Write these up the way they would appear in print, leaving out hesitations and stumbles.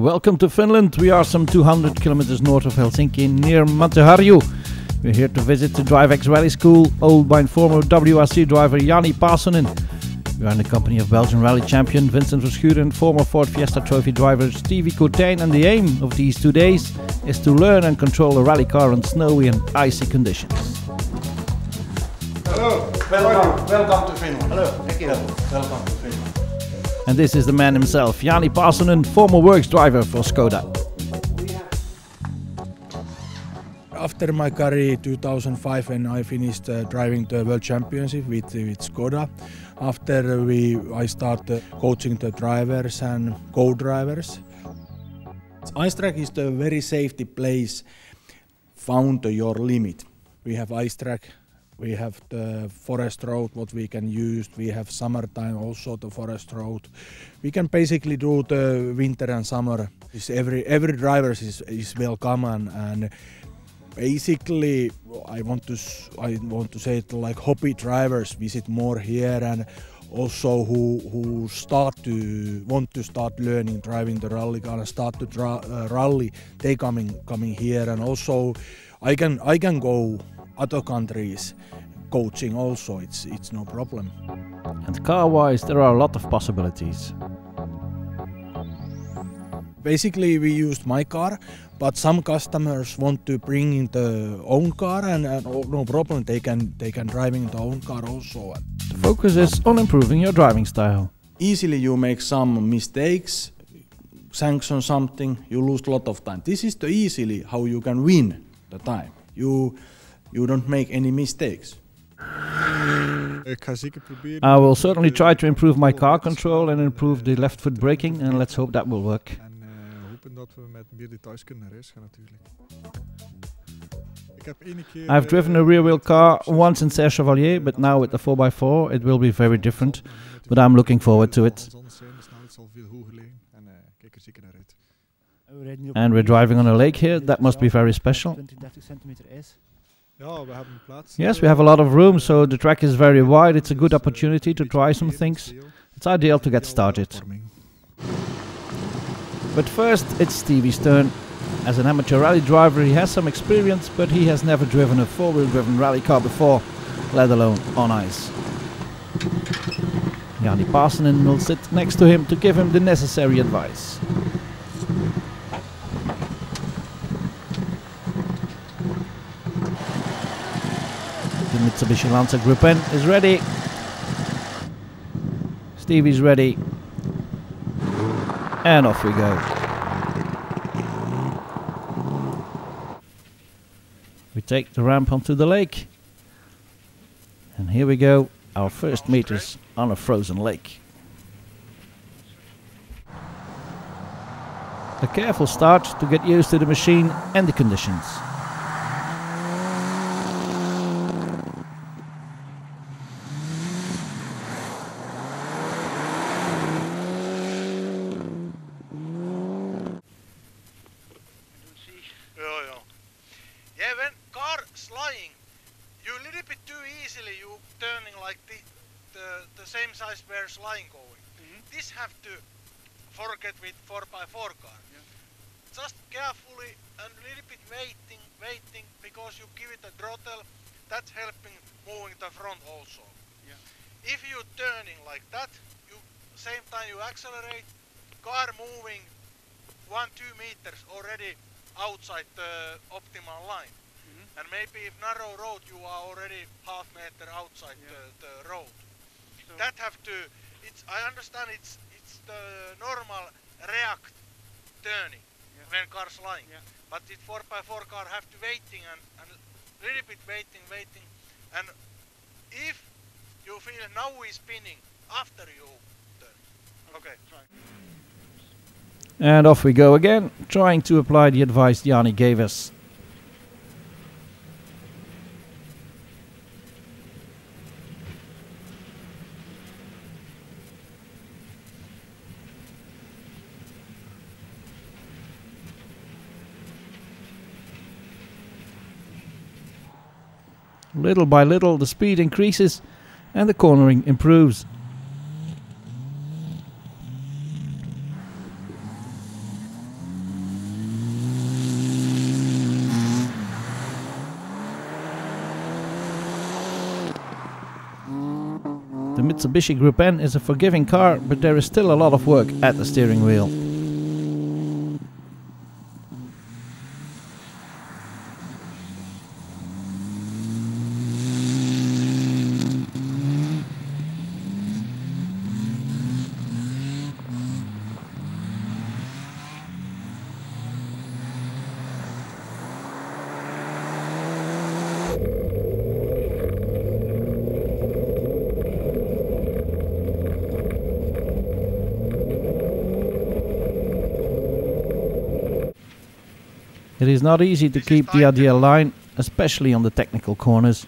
Welcome to Finland. We are some 200 kilometers north of Helsinki near Mäntyharju. We're here to visit the Drivex Rallyschool, owned by former WRC driver Jani Paasonen. We are in the company of Belgian rally champion Vincent Verschuren and former Ford Fiesta Trophy driver Stevie Courtain, and the aim of these 2 days is to learn and control a rally car in snowy and icy conditions. Hello, welcome to Finland. Hello, thank you. Welcome to Finland. And this is the man himself, Jani Paasonen, former works driver for Skoda. After my career 2005, when I finished driving the World Championship with Skoda, after I started coaching the drivers and co-drivers. Ice track is the very safety place, found your limit. We have ice track, we have the forest road what we can use, we have summertime also the forest road. We can basically do the winter and summer. Every driver is welcome, and basically I want to say it like hobby drivers visit more here, and also who want to start learning driving the rally car and start to rally, they coming here, and also I can go other countries coaching also, it's no problem. And car-wise, there are a lot of possibilities. Basically we used my car, but some customers want to bring in the own car, and no problem, they can drive in the own car also. The focus is on improving your driving style. Easily you make some mistakes, sanction something, you lose a lot of time. This is the easily how you can win the time. You don't make any mistakes. I will certainly try to improve my car control and improve the left foot braking, and let's hope that will work. I've driven a rear wheel car once in Serre Chevalier, but now with the 4x4 it will be very different, but I'm looking forward to it. And we're driving on a lake here, that must be very special. Yes, we have a lot of room, so the track is very wide. It's a good opportunity to try some things. It's ideal to get started. But first, it's Stevie's turn. As an amateur rally driver, he has some experience, but he has never driven a four-wheel driven rally car before, let alone on ice. Jani Paasonen will sit next to him to give him the necessary advice. The Mitsubishi Lancer Group N is ready. Stevie's ready. And off we go. We take the ramp onto the lake. And here we go, our first meters on a frozen lake. A careful start to get used to the machine and the conditions. Yeah, when car sliding, you a little bit too easily you turning like the same size where sliding going. This have to forget with 4x4 car. Yeah. Just carefully and a little bit waiting, because you give it a throttle, that's helping moving the front also. Yeah. If you turning like that, you same time you accelerate, car moving 1-2 meters already outside the optimal line. And maybe if narrow road you are already half meter outside the road. So that have to, I understand it's the normal react turning when car sliding. But it 4x4 car have to waiting and little bit waiting, and if you feel now is spinning after you turn. Okay. Try. And off we go again, trying to apply the advice Jani gave us. Little by little the speed increases and the cornering improves. The Mitsubishi Group N is a forgiving car, but there is still a lot of work at the steering wheel. It is not easy to keep the ideal line, especially on the technical corners.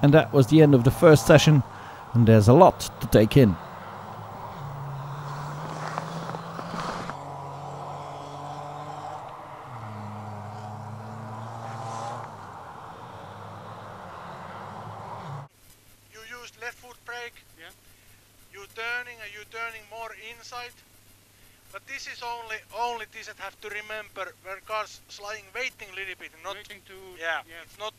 And that was the end of the first session. And there's a lot to take in. You used left foot brake, yeah. You turning and you turning more inside. But this is only this that have to remember where cars sliding waiting a little bit, not waiting to it's not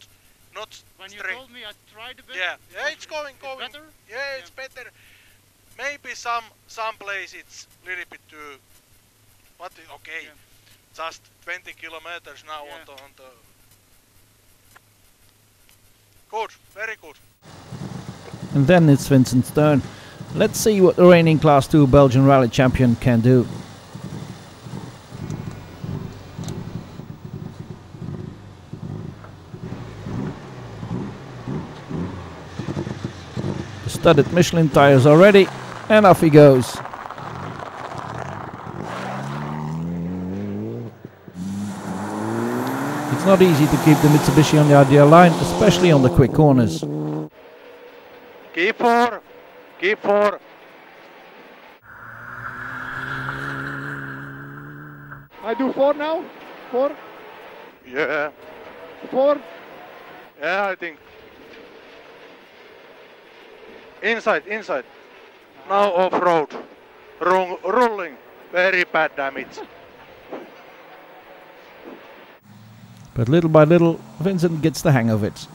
when straight. You told me I tried a bit. Yeah, it's going. Better? Yeah, it's better. Maybe some place it's a little bit too. But okay, just 20 kilometers now on the. Good, very good. And then it's Vincent's turn. Let's see what the reigning Class 2 Belgian rally champion can do. Studded Michelin tires are ready, and off he goes. It's not easy to keep the Mitsubishi on the ideal line, especially on the quick corners. Keep four. Keep four. I do 4 now? 4? Yeah. 4? Yeah, I think. Inside. Now off-road. Rolling. Very bad damage. But little by little, Vincent gets the hang of it.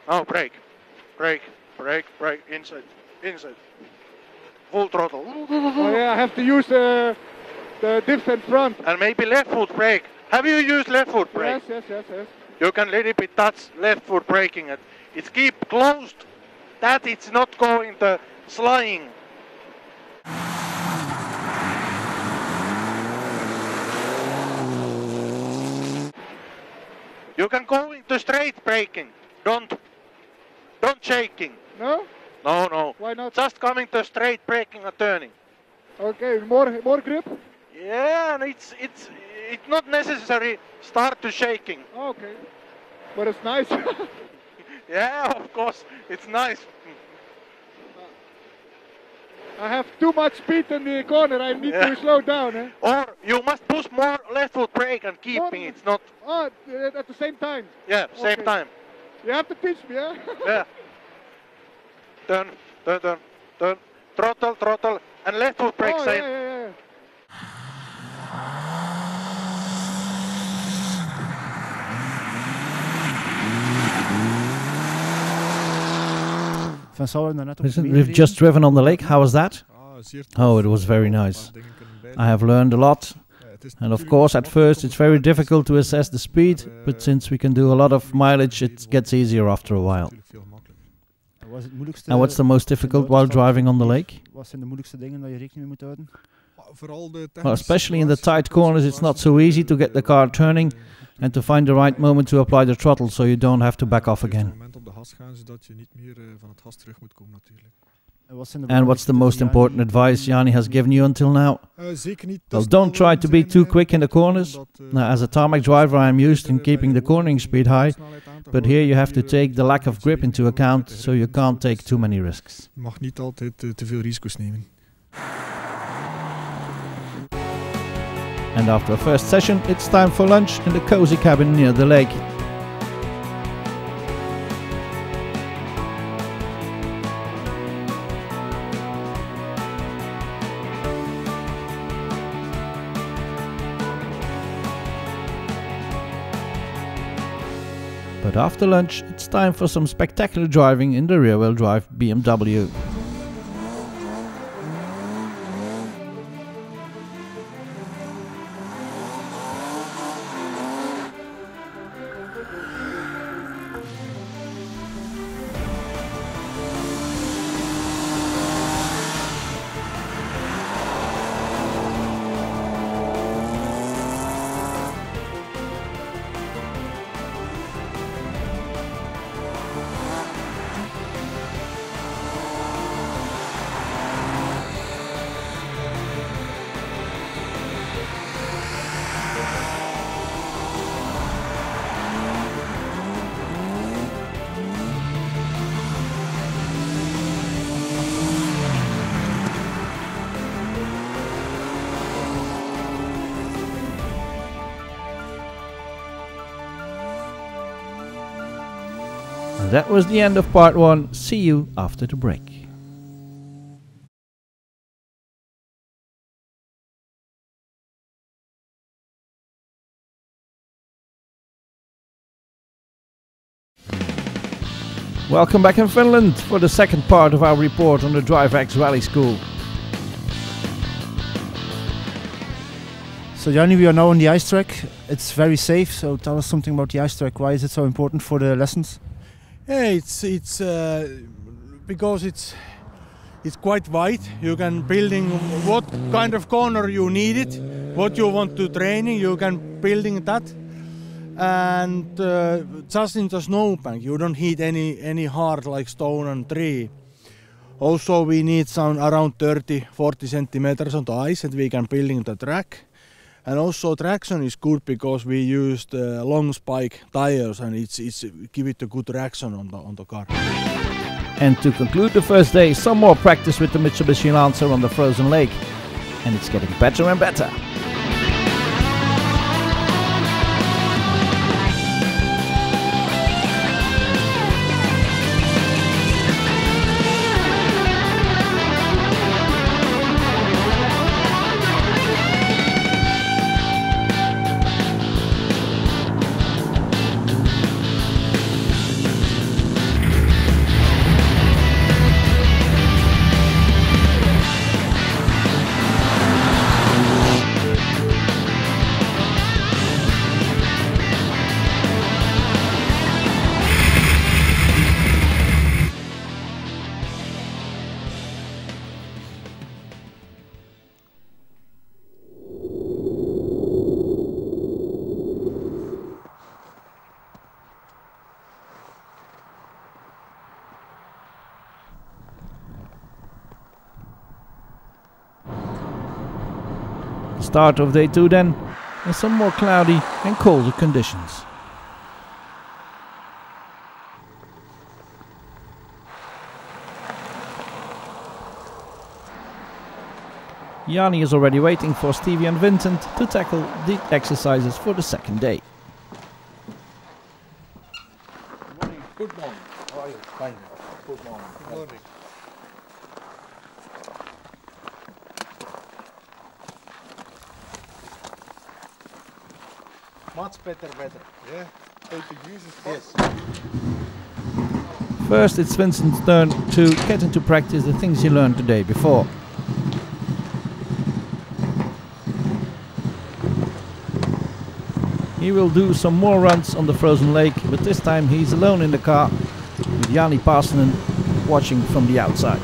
Now brake. Inside. Full throttle. Oh yeah, I have to use the diff and front. And maybe left foot brake. Have you used left foot brake? Yes. You can little bit touch left foot braking. It's keep closed. That it's not going to sliding. You can go into straight braking. Don't shaking. No? No. Why not? Just coming to straight braking and turning. Okay, more grip? Yeah, and it's not necessary start to shaking. Okay. But it's nice. Yeah, of course, it's nice. I have too much speed in the corner, I need to slow down. Eh? Or you must push more left foot brake and keeping it's not... Oh, at the same time? Yeah, same time. You have to teach me, yeah? Yeah. Turn. Throttle, and left foot brake same. Yeah. Listen, we've just driven on the lake. How was that? Oh, it was very nice. I have learned a lot. And of course, at first it's very difficult to assess the speed, but since we can do a lot of mileage, it gets easier after a while. And what's the most difficult while driving on the lake? Well, especially in the tight corners, it's not so easy to get the car turning and to find the right moment to apply the throttle so you don't have to back off again. And what's the most important advice Jani has given you until now? Well, don't try to be too quick in the corners. Now, as a tarmac driver, I am used in keeping the cornering speed high, but here you have to take the lack of grip into account, so you can't take too many risks. Je mag niet altijd te veel risico's nemen. And after a first session, it's time for lunch in the cozy cabin near the lake. But after lunch, it's time for some spectacular driving in the rear-wheel drive BMW. That was the end of part 1. See you after the break. Welcome back in Finland for the second part of our report on the Drivex Rally School. So Jani, we are now on the ice track. It's very safe, so tell us something about the ice track. Why is it so important for the lessons? Yeah, it's because it's quite wide. You can building what kind of corner you need it, what you want to training. You can building that, and just in the snowbank you don't hit any hard like stone and tree. Also, we need some around 30-40 centimeters on the ice, and we can building the track. And also traction is good because we used long spike tires, and it's give it a good traction on the car. And to conclude the first day, some more practice with the Mitsubishi Lancer on the frozen lake. And it's getting better and better. Start of day 2 then, and some more cloudy and colder conditions. Jani is already waiting for Stevie and Vincent to tackle the exercises for the second day. Good morning. Good morning. How are you? Fine. Good morning. Good morning. Much better. Yeah. Yes. First, it's Vincent's turn to get into practice the things he learned the day before. He will do some more runs on the frozen lake, but this time he's alone in the car with Jani Paasonen watching from the outside.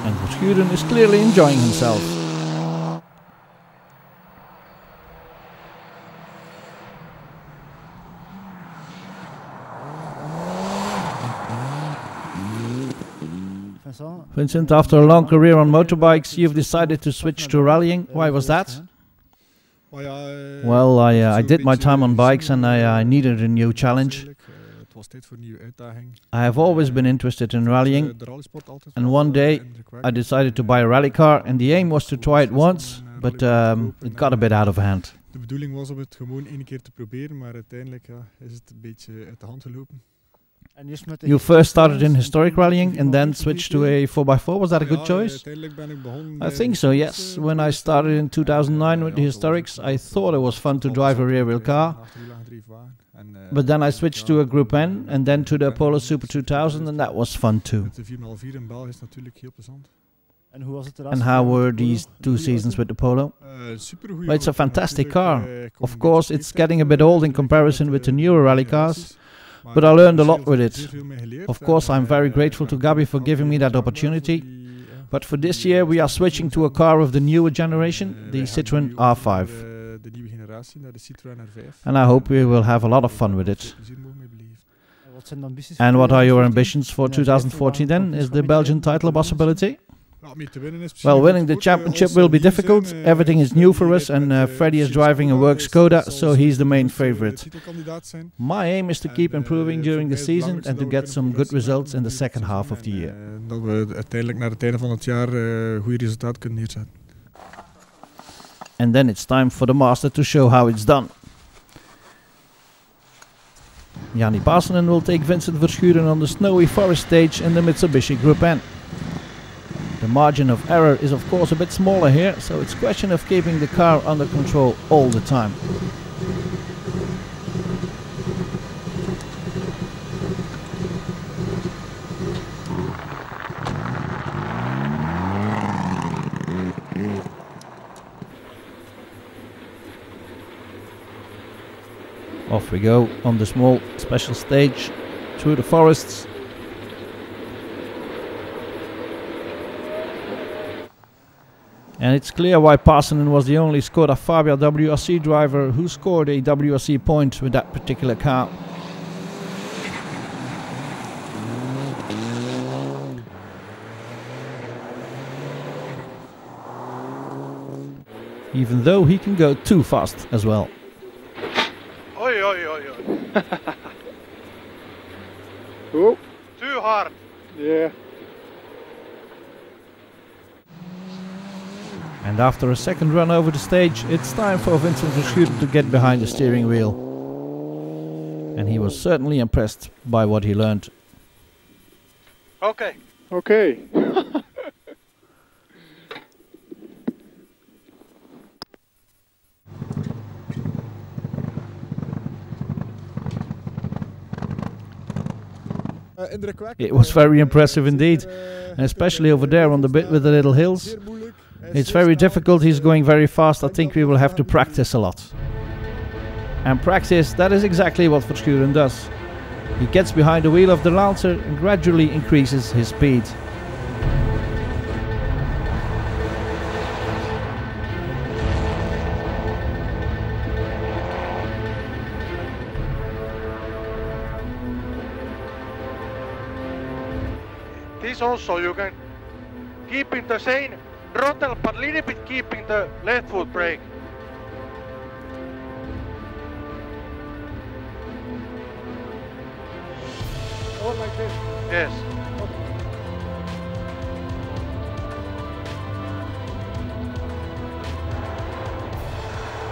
And Verschuren is clearly enjoying himself. Vincent, after a long career on motorbikes, you've decided to switch to rallying. Why was that? Well, I did my time on bikes and I needed a new challenge. I have always been interested in rallying, and one day I decided to buy a rally car, and the aim was to try it once, but it got a bit out of hand. De bedoeling was om het gewoon één keer te proberen, maar uiteindelijk is het een beetje uit de hand gelopen. You first started in historic rallying and then switched to a 4x4. Was that a good choice? I think so, yes. When I started in 2009 with the historics, I thought it was fun to drive a rear-wheel car. But then I switched to a Group N and then to the Apollo Super 2000, and that was fun too. And how were these 2 seasons with the Polo? Well, it's a fantastic car. Of course, it's getting a bit old in comparison with the newer rally cars, but I learned a lot with it. Of course, I'm very grateful to Gabi for giving me that opportunity. But for this year, we are switching to a car of the newer generation, the Citroën R5. And I hope we will have a lot of fun with it. And what are your ambitions for 2014 then? Is the Belgian title a possibility? Well, winning the championship will be difficult. Everything is new for us, and Freddy is driving a work Skoda, so he's the main favorite. My aim is to keep improving during the season and to get some good results in the second half of the year. Dat we uiteindelijk naar het einde van het jaar goede resultaten kunnen neerzetten. And then it's time for the master to show how it's done. Jani Paasonen will take Vincent Verschuren on the snowy forest stage in the Mitsubishi Group N. The margin of error is of course a bit smaller here, so it's a question of keeping the car under control all the time. Off we go on the small special stage through the forests. And it's clear why Paasonen was the only Skoda Fabia WRC driver who scored a WRC point with that particular car. Even though he can go too fast as well. Oi, oi, oi, oi. Oh, Too hard. yeah. And after a second run over the stage, it's time for Vincent Verschuren to get behind the steering wheel. And he was certainly impressed by what he learned. Okay. Okay. It was very impressive indeed, and especially over there on the bit with the little hills. It's very difficult, he's going very fast. I think we will have to practice a lot. And practice, that is exactly what Verschuren does. He gets behind the wheel of the Lancer and gradually increases his speed. This also you can keep in the same throttle, but a little bit keeping the left foot brake. Or like this. Yes.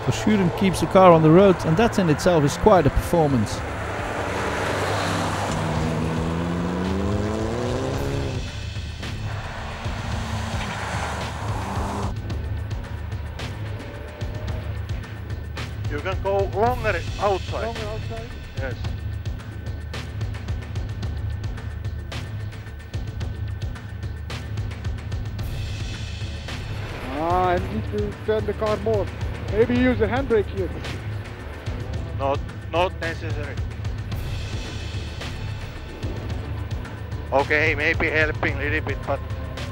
Verschuren keeps the car on the road, and that in itself is quite a performance. You can go longer outside. Longer outside. Yes. Ah, I need to turn the car more. Maybe use the handbrake here. Not necessary. Okay, maybe helping a little bit, but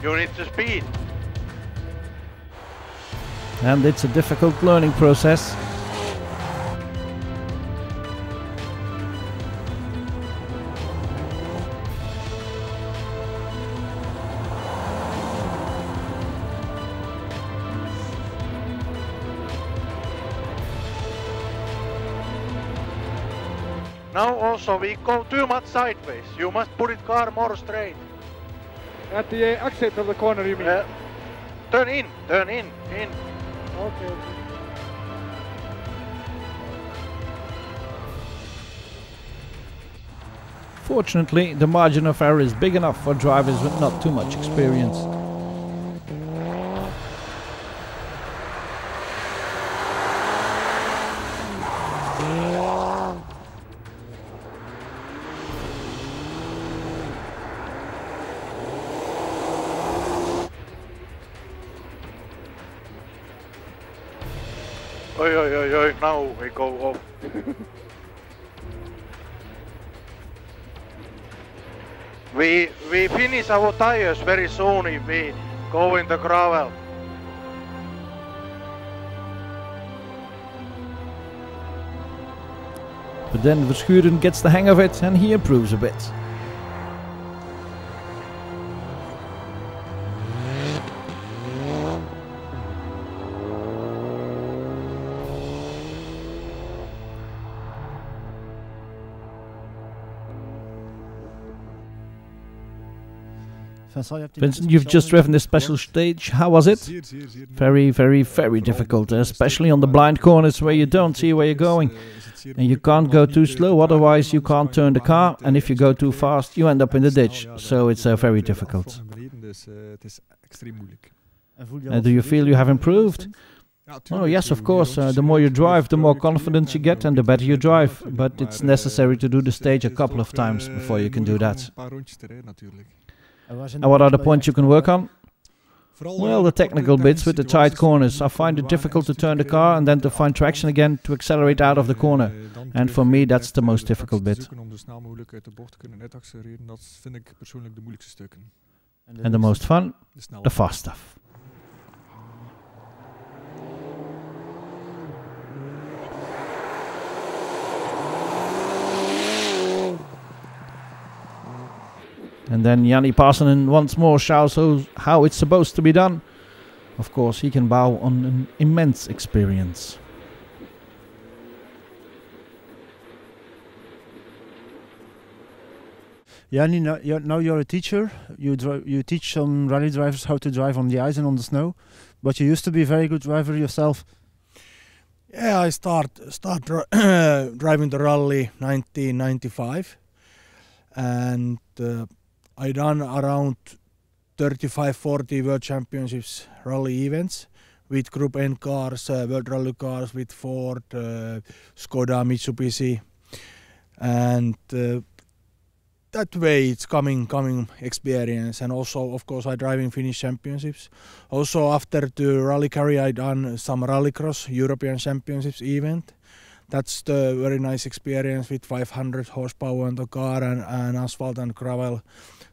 You need to speed. And it's a difficult learning process. Now also we go too much sideways. You must put it car more straight. At the exit of the corner, you mean? Turn in, in. Okay. Fortunately, the margin of error is big enough for drivers with not too much experience. Oi, now we go off. We finish our tires very soon if we go in the gravel. But then Verschuren gets the hang of it and he improves a bit. Vincent, you've just driven this special stage. How was it? Very, very, very difficult, especially on the blind corners where you don't see where you're going. And you can't go too slow, otherwise you can't turn the car. And if you go too fast, you end up in the ditch. So it's very difficult. Do you feel you have improved? Oh yes, of course. The more you drive, the more confidence you get and the better you drive. But it's necessary to do the stage a couple of times before you can do that. And what are the points you can work on? Well, the technical bits with the tight corners. I find it difficult to turn the car and then to find traction again to accelerate out of the corner. And for me, that's the most difficult bit. And the most fun? The fast stuff. And then Jani Paasonen once more shows how it's supposed to be done. Of course, he can bow on an immense experience. Jani, now you're a teacher. You teach some rally drivers how to drive on the ice and on the snow. But you used to be a very good driver yourself. Yeah, I start driving the rally 1995. And I done around 35-40 World Championships rally events with Group N cars, World Rally cars with Ford, Skoda, Mitsubishi, and that way it's coming experience. And also, of course, I drive in Finnish Championships. Also, after the rally career, I done some Rallycross European Championships event. That's the very nice experience with 500 horsepower on the car and asphalt and gravel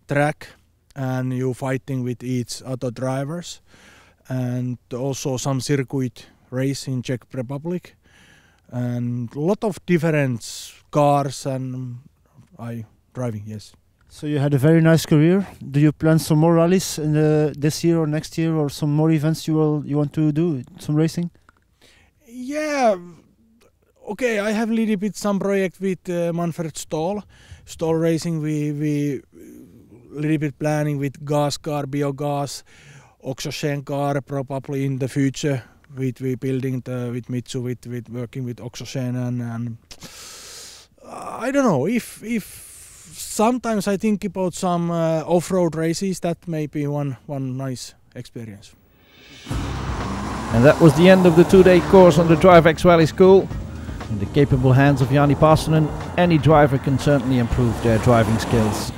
track, and you fighting with each other drivers, and also some circuit race in Czech Republic, and a lot of different cars, and I driving, yes. So you had a very nice career. Do you plan some more rallies in this year or next year, or some more events you want to do, some racing? Yeah. Okay, I have a little bit some project with Manfred Stoll Racing. We little bit planning with gas car, biogas, oxygen car probably in the future. We building with Mitsu with working with oxygen and I don't know if sometimes I think about some off-road races. That may be one nice experience. And that was the end of the 2-day course on the Drivex Rallyschool. In the capable hands of Jani Paasonen, any driver can certainly improve their driving skills.